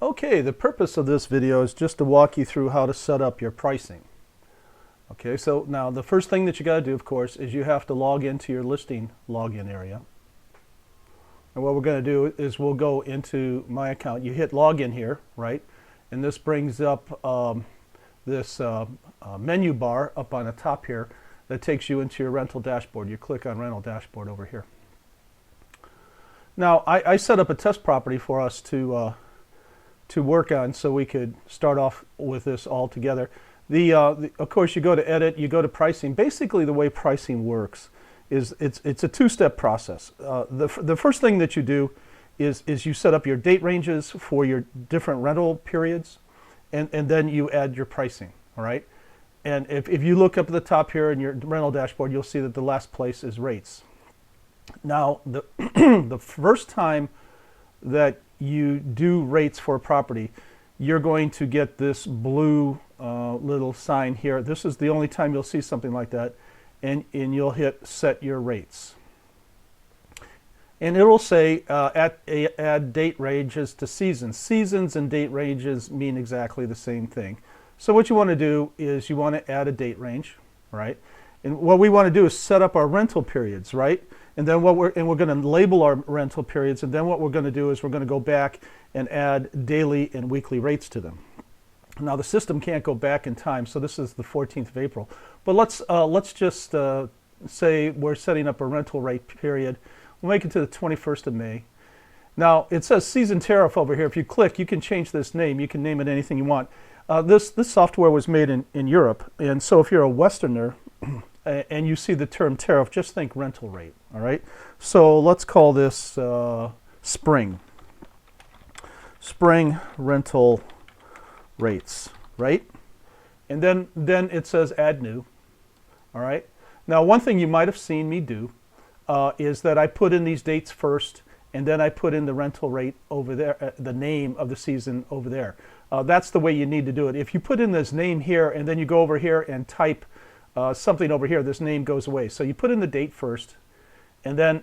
Okay, the purpose of this video is just to walk you through how to set up your pricing. Okay, so now the first thing that you got to do, of course, is you have to log into your listing login area. And what we're going to do is we'll go into my account. You hit login here, right? And this brings up this menu bar up on the top here that takes you into your rental dashboard. You click on rental dashboard over here. Now, I set up a test property for us to work on so we could start off with this all together. Of course, you go to edit, you go to pricing. Basically, the way pricing works is it's a two-step process. The first thing that you do is you set up your date ranges for your different rental periods, and then you add your pricing, all right? And if you look up at the top here in your rental dashboard, you'll see that the last place is rates. Now, the first time that you do rates for a property, you're going to get this blue little sign here. This is the only time you'll see something like that, and you'll hit set your rates. And it will say add date ranges to seasons. Seasons and date ranges mean exactly the same thing. So what you want to do is you want to add a date range, right? And what we want to do is set up our rental periods, right? And then we're going to label our rental periods, and then what we're going to do is we're going to go back and add daily and weekly rates to them. Now the system can't go back in time, so this is the 14th of April. But let's just say we're setting up a rental rate period. We'll make it to the 21st of May. Now it says season tariff over here. If you click, you can change this name. You can name it anything you want. This software was made in Europe, and so if you're a Westerner and you see the term tariff, just think rental rate, all right? So let's call this spring rental rates, right? And then it says add new, all right? Now, one thing you might have seen me do is that I put in these dates first, and then I put in the rental rate over there, the name of the season over there. That's the way you need to do it. If you put in this name here, and then you go over here and type something over here, this name goes away. So you put in the date first, and then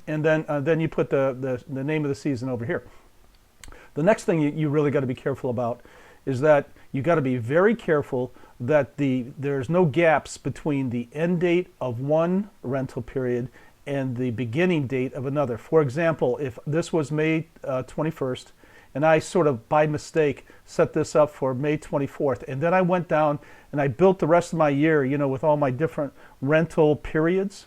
then you put the name of the season over here. The next thing you really got to be careful about is that you got to be very careful that there's no gaps between the end date of one rental period and the beginning date of another. For example, if this was May 21st, and I sort of by mistake set this up for May 24th, and then I went down and I built the rest of my year, you know, with all my different rental periods,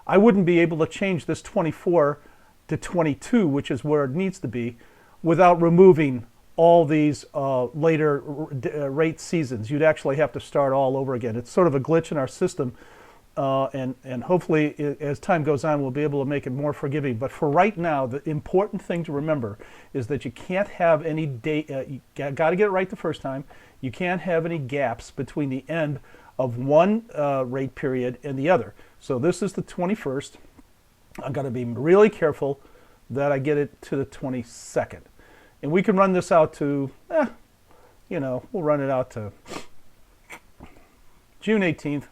I wouldn't be able to change this 24 to 22, which is where it needs to be, without removing all these later rate seasons. You'd actually have to start all over again. It's sort of a glitch in our system, and hopefully as time goes on we'll be able to make it more forgiving. But for right now, the important thing to remember is that you can't have any date, you got to get it right the first time. You can't have any gaps between the end of one rate period and the other. So this is the 21st. I've got to be really careful that I get it to the 22nd. And we can run this out to, you know, we'll run it out to June 18th.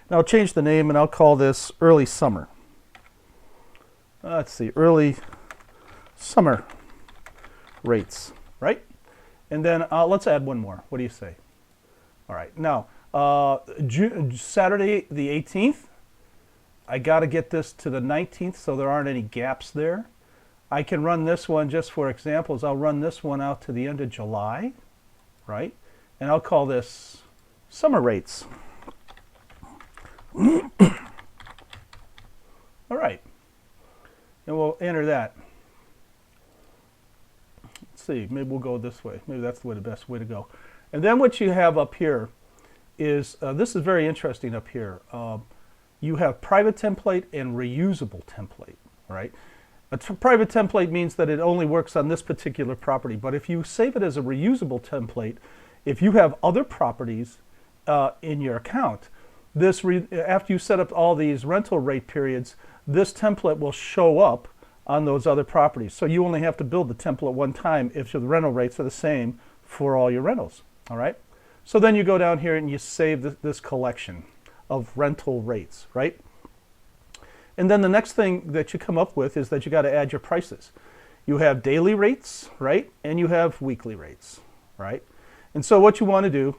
And I'll change the name and I'll call this early summer. Let's see, early summer rates, right? And then let's add one more. What do you say? All right, now, Saturday the 18th, I got to get this to the 19th so there aren't any gaps there. I can run this one, just for examples, I'll run this one out to the end of July, right? And I'll call this summer rates. All right, and we'll enter that. Let's see, maybe we'll go this way. Maybe that's the best way to go. And then what you have up here is, this is very interesting up here. You have private template and reusable template, right? A private template means that it only works on this particular property, but if you save it as a reusable template, if you have other properties in your account, after you set up all these rental rate periods, this template will show up on those other properties. So you only have to build the template one time if the rental rates are the same for all your rentals, all right? So then you go down here and you save this collection of rental rates, right? And then the next thing that you come up with is that you got to add your prices. You have daily rates, right? And you have weekly rates, right? And so what you want to do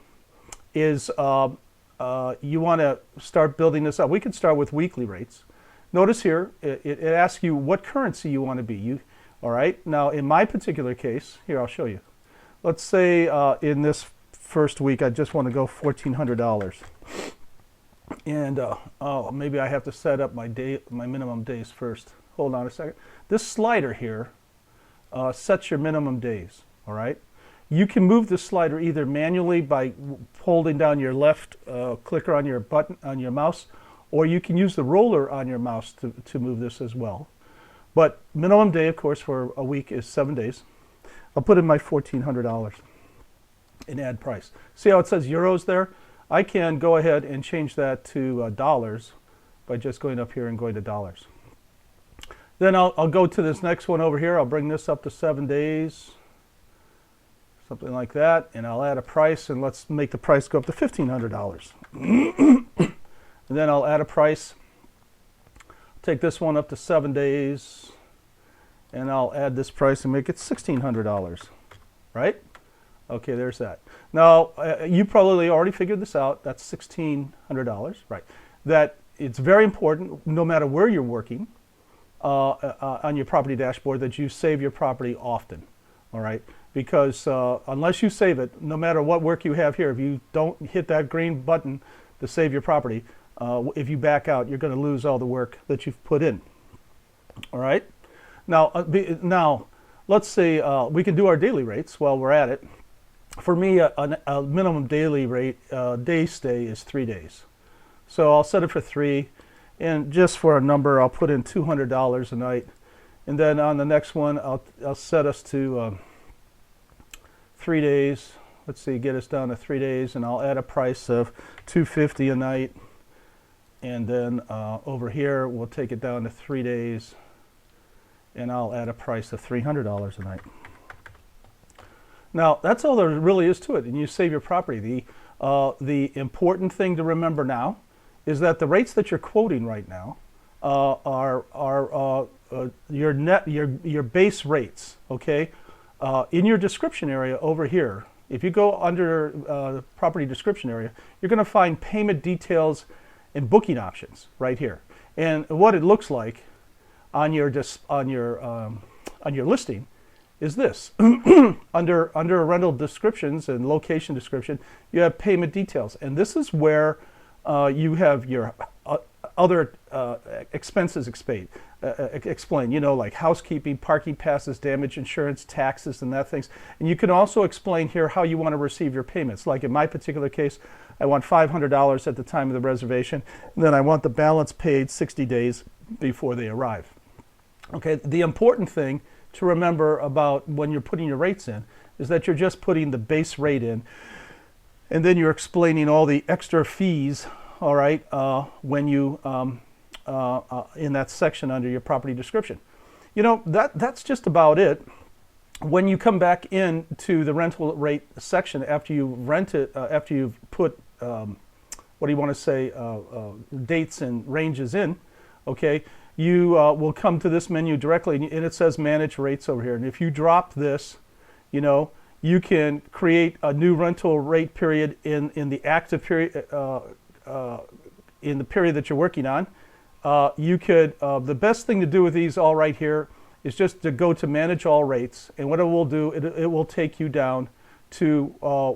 is you want to start building this up. We can start with weekly rates. Notice here, it asks you what currency you want to be. All right? Now, in my particular case, here, I'll show you. Let's say in this first week, I just want to go $1,400. And maybe I have to set up my minimum days first. Hold on a second. This slider here sets your minimum days, all right? You can move this slider either manually by holding down your left clicker on your button on your mouse, or you can use the roller on your mouse to move this as well. But minimum day, of course, for a week is 7 days. I'll put in my $1,400 and add price. See how it says euros there? I can go ahead and change that to dollars by just going up here and going to dollars. Then I'll go to this next one over here. I'll bring this up to 7 days, something like that, and I'll add a price, and let's make the price go up to $1,500. And then I'll add a price. Take this one up to 7 days, and I'll add this price and make it $1,600, right? Okay, there's that. Now, you probably already figured this out. That's $1,600, right? That it's very important, no matter where you're working, on your property dashboard, that you save your property often, all right? Because unless you save it, no matter what work you have here, if you don't hit that green button to save your property, if you back out, you're going to lose all the work that you've put in, all right? Now, let's say we can do our daily rates while we're at it. For me, a minimum daily rate, day stay is 3 days. So I'll set it for 3. And just for a number, I'll put in $200 a night. And then on the next one, I'll set us to 3 days. Let's see, get us down to 3 days. And I'll add a price of $250 a night. And then over here, we'll take it down to 3 days. And I'll add a price of $300 a night. Now, that's all there really is to it. And you save your property. The important thing to remember now is that the rates that you're quoting right now are your base rates, okay? In your description area over here, if you go under property description area, you're going to find payment details and booking options right here. And what it looks like on your listing is this. under rental descriptions and location description, you have payment details, and this is where you have your other expenses explained, you know, like housekeeping, parking passes, damage insurance, taxes, and that things. And you can also explain here how you want to receive your payments. Like in my particular case, I want $500 at the time of the reservation, and then I want the balance paid 60 days before they arrive. Okay, the important thing to remember about when you're putting your rates in is that you're just putting the base rate in, and then you're explaining all the extra fees, all right, when you, in that section under your property description. You know, that's just about it. When you come back into the rental rate section after you rent it, after you've put, what do you want to say, dates and ranges in, okay, you will come to this menu directly, and it says Manage Rates over here. And if you drop this, you know, you can create a new rental rate period in the active period, in the period that you're working on. You could, the best thing to do with these all right here is just to go to Manage All Rates, and what it will do, it will take you down to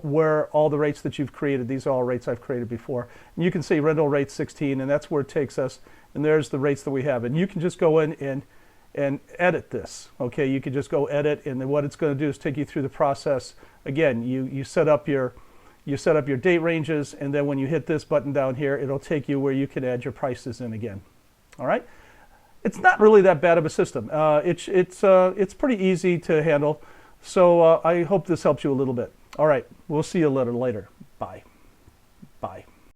where all the rates that you've created, these are all rates I've created before. And you can see rental rate 16, and that's where it takes us, and there's the rates that we have. And you can just go in and edit this, okay? You can just go edit, and then what it's going to do is take you through the process. Again, you set up your date ranges, and then when you hit this button down here, it'll take you where you can add your prices in again. All right? It's not really that bad of a system. It's pretty easy to handle. So I hope this helps you a little bit. All right, we'll see you a little later. Bye. Bye.